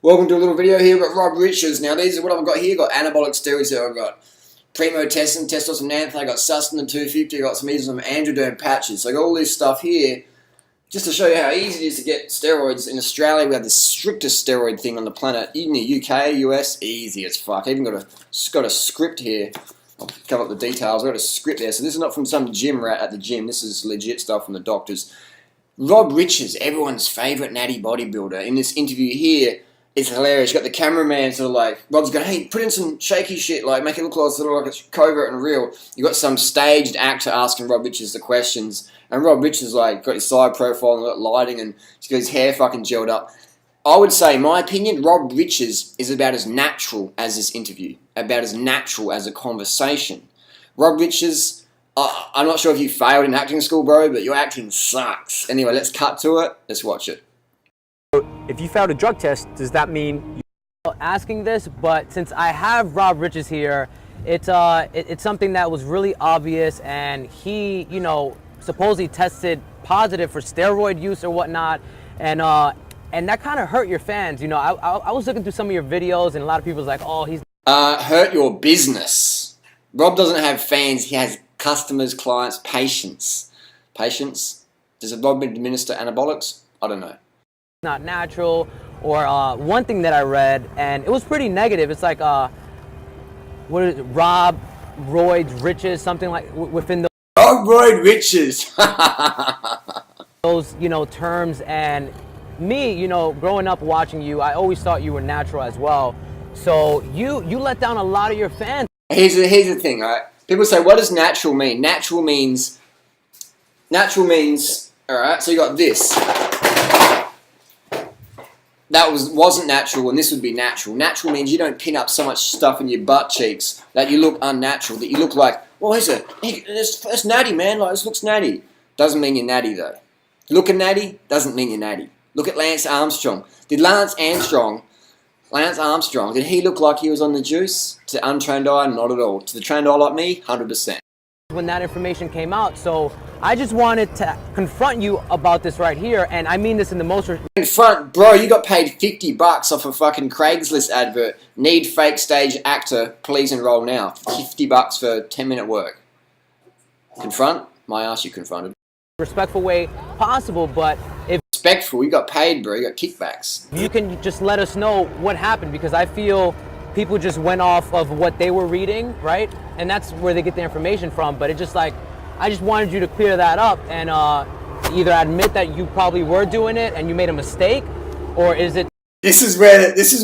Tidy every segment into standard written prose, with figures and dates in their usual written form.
Welcome to a little video here. We've got Rob Riches. Now these are what I've got here. I've got anabolic steroids here. I've got Premotestin, testosterone, I got Sustanon 250, I've got some androderm patches. So I got all this stuff here just to show you how easy it is to get steroids. In Australia, we have the strictest steroid thing on the planet. In the UK, US, easy as fuck. I even got a script here. I'll cover up the details. I've got a script there. So this is not from some gym rat at the gym. This is legit stuff from the doctors. Rob Riches, everyone's favourite natty bodybuilder, in this interview here, it's hilarious. You got the cameraman sort of like, Rob's going, hey, put in some shaky shit, like make it look like, sort of like it's covert and real. You got some staged actor asking Rob Riches the questions, and Rob Riches like got his side profile and got lighting, and he's got his hair fucking gelled up. I would say, in my opinion, Rob Riches is about as natural as this interview, about as natural as a conversation. Rob Riches, I'm not sure if you failed in acting school, bro, but your acting sucks. Anyway, let's cut to it. Let's watch it. If you failed a drug test, does that mean you're asking this? But since I have Rob Riches here, it's something that was really obvious, and he, you know, supposedly tested positive for steroid use or whatnot, and that kind of hurt your fans. You know, I was looking through some of your videos, and a lot of people was like, oh, he's hurt your business. Rob doesn't have fans. He has customers, clients, patients. Patients? Does Rob administer anabolics? I don't know. Not natural. Or one thing that I read, and it was pretty negative. It's like, what is it? Rob Roids Riches, something like within the Rob Roid Riches. those, you know, terms. And me, you know, growing up watching you, I always thought you were natural as well. So you let down a lot of your fans. Here's the thing, right? People say, what does natural mean? Natural means, alright, so you got this. That wasn't natural, and this would be natural. Natural means you don't pin up so much stuff in your butt cheeks that you look unnatural, that you look like, well, it's natty, man, like, this looks natty. Doesn't mean you're natty, though. Looking natty doesn't mean you're natty. Look at Lance Armstrong. Did Lance Armstrong, did he look like he was on the juice? To untrained eye, not at all. To the trained eye like me, 100%. When that information came out, so I just wanted to confront you about this right here, and I mean this in the most... Confront? Bro, you got paid $50 off a fucking Craigslist advert. Need fake stage actor, please enroll now. $50 for 10-minute work. Confront? My ass you confronted. Respectful way possible, but if... Respectful? You got paid, bro. You got kickbacks. You can just let us know what happened, because I feel people just went off of what they were reading, right? And that's where they get the information from. But it's just like, I just wanted you to clear that up and either admit that you probably were doing it and you made a mistake, or is it... This is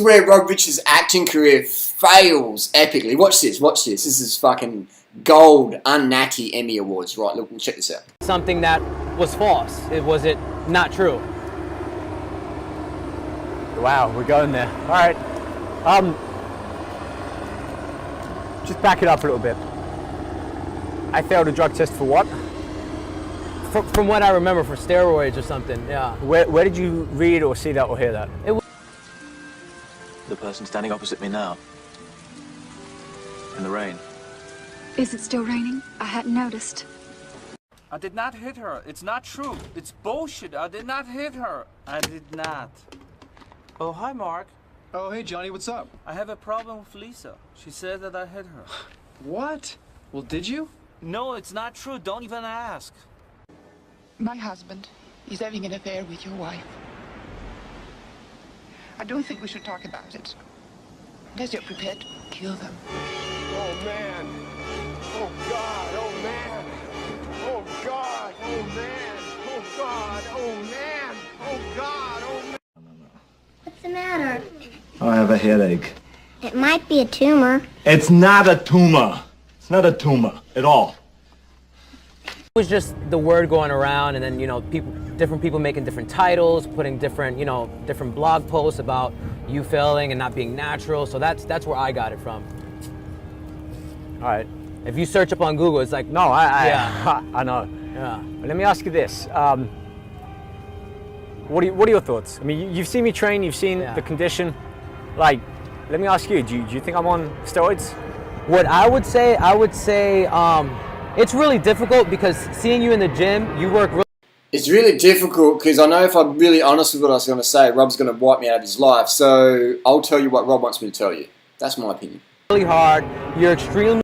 where Rob Riches' acting career fails epically. Watch this. This is fucking gold, unnatty Emmy Awards. Right, look, check this out. Something that was false. Was it not true? Wow, we're going there. All right. Just back it up a little bit. I failed a drug test for what? From what I remember, for steroids or something, yeah. Where did you read or see that or hear that? It was the person standing opposite me now. In the rain. Is it still raining? I hadn't noticed. I did not hit her. It's not true. It's bullshit. I did not hit her. I did not. Oh, hi, Mark. Oh, hey, Johnny, what's up? I have a problem with Lisa. She said that I hit her. What? Well, did you? No, it's not true. Don't even ask. My husband is having an affair with your wife. I don't think we should talk about it. Unless you're prepared to kill them. Oh, man. Oh, God. Oh, man. Oh, God. Oh, man. Oh, God. Oh, man. Oh, God. Oh, man. What's the matter? I have a headache. It might be a tumor. It's not a tumor. It's not a tumor at all. It was just the word going around, and then, you know, different people making different titles, putting different, you know, different blog posts about you failing and not being natural. So that's where I got it from. All right. If you search up on Google, it's like, no, yeah. I know. Yeah. But let me ask you this. What are your thoughts? I mean, you've seen me train, you've seen the condition. Like, let me ask you, do you think I'm on steroids? What I would say, it's really difficult because seeing you in the gym, you work really... It's really difficult because I know if I'm really honest with what I was going to say, Rob's going to wipe me out of his life. So I'll tell you what Rob wants me to tell you. That's my opinion. Really hard. You're extremely.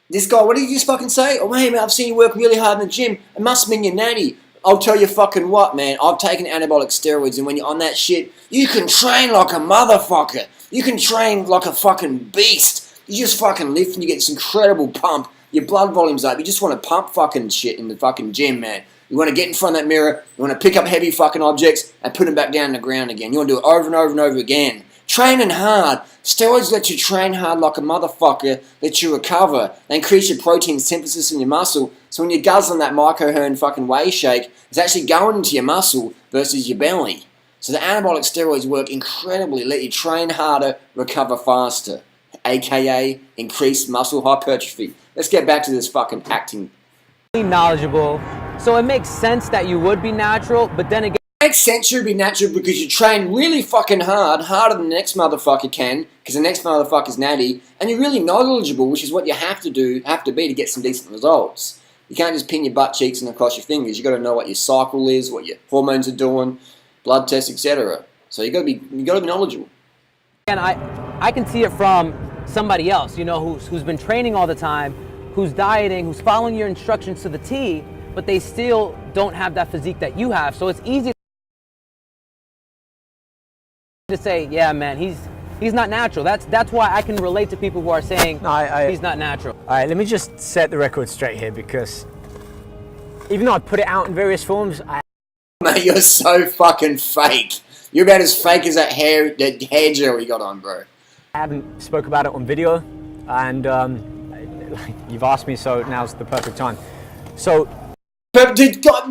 This guy, what did you just fucking say? Oh, hey, man, I've seen you work really hard in the gym. It must have been your nanny. I'll tell you fucking what, man. I've taken anabolic steroids, and when you're on that shit, you can train like a motherfucker. You can train like a fucking beast. You just fucking lift and you get this incredible pump. Your blood volume's up. You just want to pump fucking shit in the fucking gym, man. You want to get in front of that mirror. You want to pick up heavy fucking objects and put them back down on the ground again. You want to do it over and over and over again. Training hard. Steroids let you train hard like a motherfucker, let you recover. They increase your protein synthesis in your muscle. So when you're guzzling that Mycohern fucking whey shake, it's actually going into your muscle versus your belly. So the anabolic steroids work incredibly, let you train harder, recover faster. AKA increased muscle hypertrophy. Let's get back to this fucking acting. Knowledgeable. So it makes sense that you would be natural, but then again. It makes sense you'd be natural because you train really fucking hard, harder than the next motherfucker can, because the next motherfucker's natty, and you're really knowledgeable, which is what you have to be to get some decent results. You can't just pin your butt cheeks and across your fingers. You got to know what your cycle is, what your hormones are doing, blood tests, etc. So you got to be knowledgeable. And I can see it from somebody else, you know, who's been training all the time, who's dieting, who's following your instructions to the T, but they still don't have that physique that you have. So it's easy to say, yeah, man, he's not natural. That's why I can relate to people who are saying he's not natural. All right, let me just set the record straight here, because even though I put it out in various forms, Mate, you're so fucking fake. You're about as fake as that hair gel you got on, bro. I haven't spoke about it on video, and you've asked me, so now's the perfect time. So. But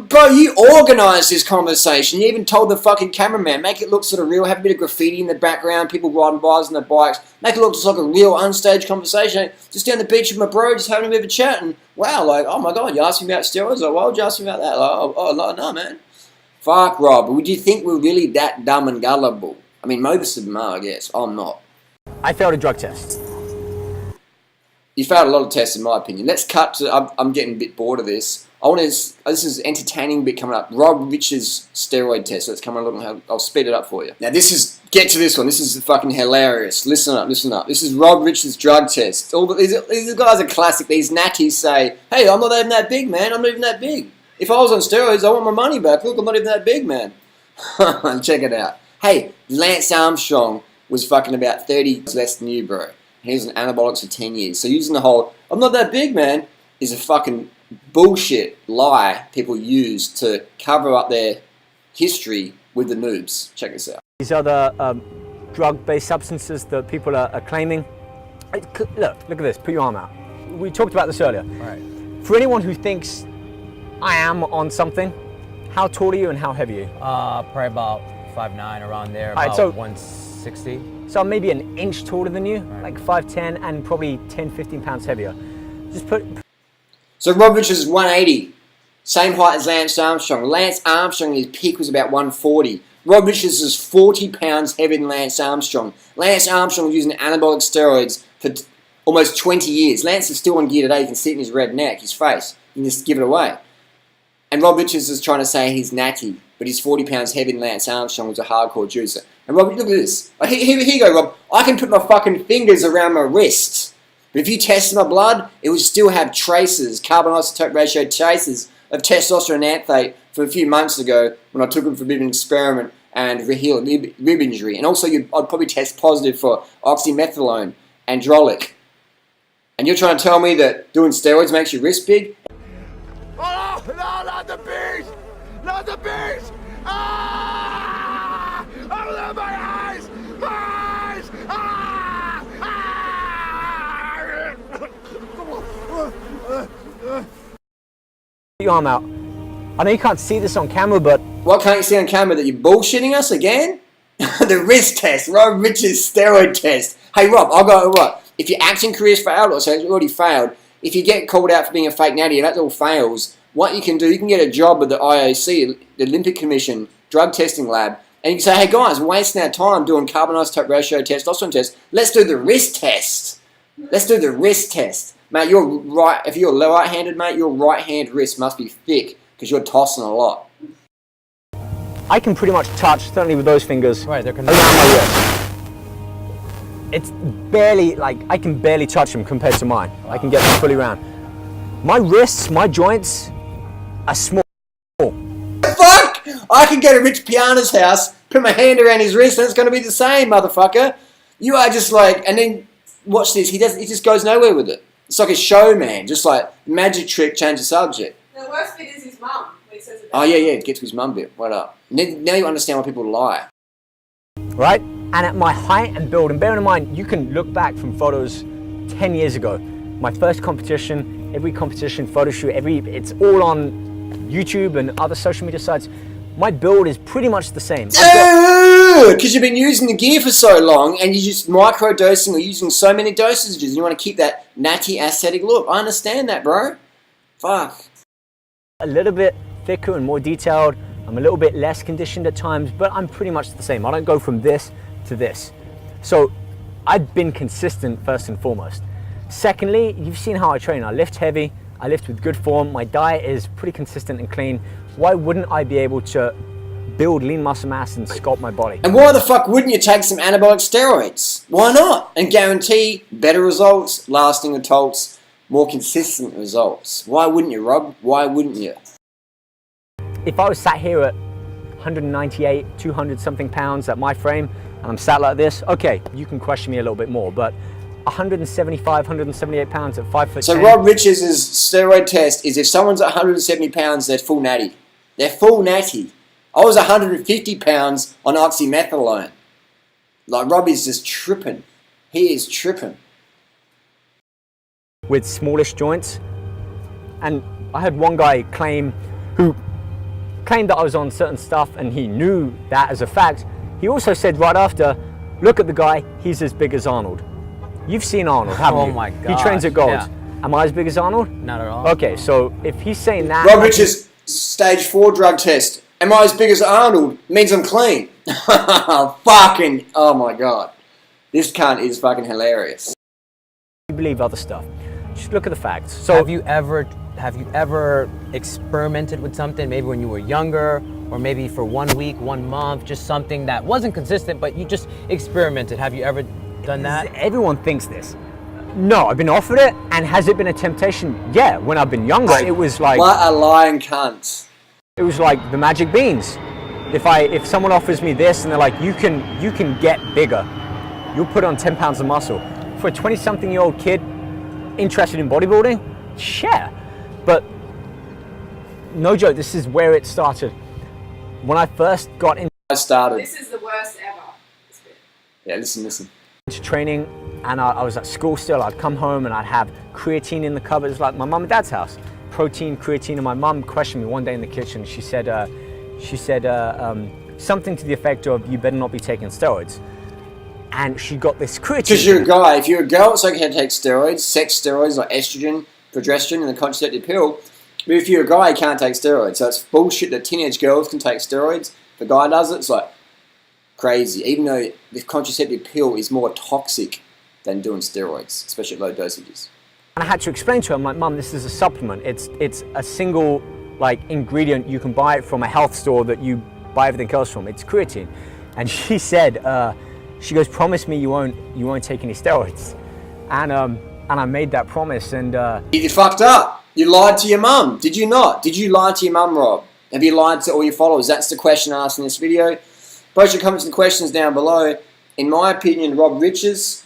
bro, you organised this conversation. You even told the fucking cameraman, make it look sort of real, have a bit of graffiti in the background, people riding bikes on their bikes, make it look just like a real unstaged conversation. Just down the beach with my bro, just having a bit of a chat, and wow, like, oh my god, you asked me about steroids? Like, why would you ask me about that? Like, no, man. Fuck, Rob, would you think we're really that dumb and gullible? I mean, most of them are, I guess. I'm not. I failed a drug test. You failed a lot of tests, in my opinion. Let's cut to. I'm getting a bit bored of this. This is entertaining bit coming up. Rob Rich's steroid test. Let's come along. I'll speed it up for you. Now get to this one. This is fucking hilarious. Listen up. This is Rob Rich's drug test. These guys are classic. These natties say, hey, I'm not even that big, man. I'm not even that big. If I was on steroids, I want my money back. Look, I'm not even that big, man. Check it out. Hey, Lance Armstrong was fucking about 30 less than you, bro. He was on anabolics for 10 years. So using the whole, I'm not that big, man, is a fucking bullshit lie people use to cover up their history with the noobs. Check this out. These other drug-based substances that people are claiming. Look at this. Put your arm out. We talked about this earlier. Right. For anyone who thinks I am on something, how tall are you and how heavy are you? Probably about 5'9", around there, about so 160. So I'm maybe an inch taller than you, like 5'10", and probably 10, 15 pounds heavier. Just put. So Rob Rich is 180, same height as Lance Armstrong. Lance Armstrong, his peak was about 140. Rob Richards is 40 pounds heavier than Lance Armstrong. Lance Armstrong was using anabolic steroids for almost 20 years. Lance is still on gear today. You can see it in his red neck, his face. You can just give it away. And Rob Richards is trying to say he's natty, but he's 40 pounds heavier than Lance Armstrong, who's a hardcore juicer. And Rob, look at this. Here you go, Rob. I can put my fucking fingers around my wrists. But if you tested my blood, it would still have traces, carbon isotope ratio traces of testosterone anthate from a few months ago when I took them for a bit of an experiment and healed rib injury. And also, I'd probably test positive for oxymethylone, androlic. And you're trying to tell me that doing steroids makes your wrist big? Oh, no, not the beast! Not the beast! Ah! Oh, my eyes! My eyes! Ah! Your arm out. I know you can't see this on camera, but... What can't you see on camera? That you're bullshitting us again? The wrist test, Rob Rich's steroid test. Hey Rob, I'll go, what? If your acting career's failed, or so it's already failed, if you get called out for being a fake natty and that all fails, what you can do, you can get a job with the IOC, the Olympic Commission, drug testing lab, and you can say, hey guys, we're wasting our time doing carbon isotope ratio testosterone tests. Let's do the wrist test. Let's do the wrist test. Mate, you're right. If you're right-handed, mate, your right hand wrist must be thick because you're tossing a lot. I can pretty much touch, certainly with those fingers, Right, they're around my wrist. It's barely, like, I can barely touch them compared to mine. I can get them fully round. My wrists, my joints are small. Fuck! I can go to Rich Piana's house, put my hand around his wrist, and it's going to be the same, motherfucker. You are just like, and then watch this. He just goes nowhere with it. It's like a show, man. Just like magic trick, change the subject. The worst bit is his mum. When he says it. Oh yeah, get to his mum bit. What up? Now you understand why people lie. Right? And at my height and build, and bearing in mind, you can look back from photos 10 years ago. My first competition, every competition, photo shoot, it's all on YouTube and other social media sites. My build is pretty much the same. Because you've been using the gear for so long and you're just micro-dosing or using so many dosages and you want to keep that natty aesthetic look. I understand that, bro. Fuck. A little bit thicker and more detailed. I'm a little bit less conditioned at times, but I'm pretty much the same. I don't go from this to this. So I've been consistent first and foremost. Secondly, you've seen how I train. I lift heavy, I lift with good form. My diet is pretty consistent and clean. Why wouldn't I be able to build lean muscle mass and sculpt my body? And why the fuck wouldn't you take some anabolic steroids? Why not? And guarantee better results, lasting results, more consistent results. Why wouldn't you, Rob? Why wouldn't you? If I was sat here at 198, 200 something pounds at my frame, and I'm sat like this, okay, you can question me a little bit more, but 175, 178 pounds at 5'10". So Rob Riches' steroid test is if someone's at 170 pounds, they're full natty. They're full natty. I was 150 pounds on oxymethylone. Like, Rob is just tripping. He is tripping. With smallish joints. And I had one guy who claimed that I was on certain stuff and he knew that as a fact. He also said right after, look at the guy, he's as big as Arnold. You've seen Arnold, haven't you? Oh my God. He trains at Gold's. Yeah. Am I as big as Arnold? Not at all. Okay, so if he's saying that... Rob Riches' stage 4 drug test. Am I as big as Arnold? Means I'm clean. Fucking, oh my God. This cunt is fucking hilarious. You believe other stuff. Just look at the facts. So have you ever experimented with something, maybe when you were younger, or maybe for 1 week, 1 month, just something that wasn't consistent, but you just experimented? Have you ever done that? Everyone thinks this. No, I've been offered it, and has it been a temptation? Yeah, when I've been younger, it was like... What a lying cunt. It was like the magic beans. If someone offers me this and they're like, you can get bigger, you'll put on 10 pounds of muscle. For a 20-something-year-old kid interested in bodybuilding, yeah. But no joke, this is where it started. When I first got into This is the worst ever. Yeah, listen. training, and I was at school still, I'd come home and I'd have creatine in the cupboards, like my mum and dad's house. Protein, creatine, and my mum questioned me one day in the kitchen. She said something to the effect of, you better not be taking steroids. And she got this creatine. Because you're a guy. If you're a girl, it's okay to take steroids, sex steroids like estrogen, progesterone, and the contraceptive pill. But if you're a guy, you can't take steroids. So it's bullshit that teenage girls can take steroids. If a guy does it, it's like crazy. Even though the contraceptive pill is more toxic than doing steroids, especially at low dosages. And I had to explain to her, I'm like, Mum, this is a supplement. It's a single like ingredient. You can buy it from a health store that you buy everything else from. It's creatine. And she said, she goes, promise me you won't take any steroids. And I made that promise. And you fucked up. You lied to your mum. Did you not? Did you lie to your mum, Rob? Have you lied to all your followers? That's the question asked in this video. Post your comments and questions down below. In my opinion, Rob Riches,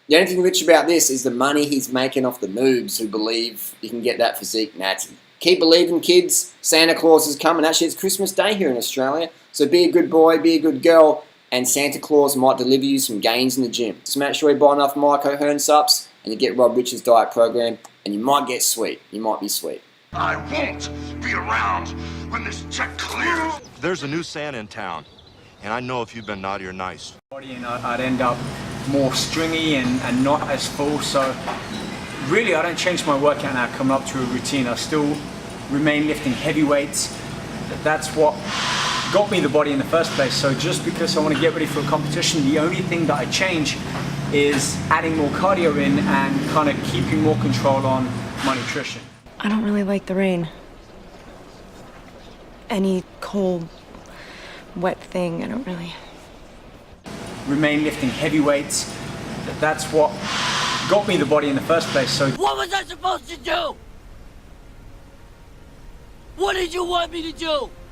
the only thing rich about this is the money he's making off the noobs who believe you can get that physique natty. Keep believing, kids. Santa Claus is coming. Actually, it's Christmas Day here in Australia. So be a good boy, be a good girl, and Santa Claus might deliver you some gains in the gym. Just make sure you buy enough Mike O'Hearn subs and you get Rob Riches' diet program, and you might get sweet. You might be sweet. I won't be around when this check clears. There's a new Santa in town, and I know if you've been naughty or nice. And I'd end up more stringy and not as full. So really, I don't change my workout now coming up to a routine. I still remain lifting heavy weights. That's what got me the body in the first place. So just because I want to get ready for a competition, the only thing that I change is adding more cardio in and kind of keeping more control on my nutrition. I don't really like the rain. any cold, wet thing. I don't really. Remain lifting heavy weights. That's what got me the body in the first place. So what was I supposed to do? What did you want me to do?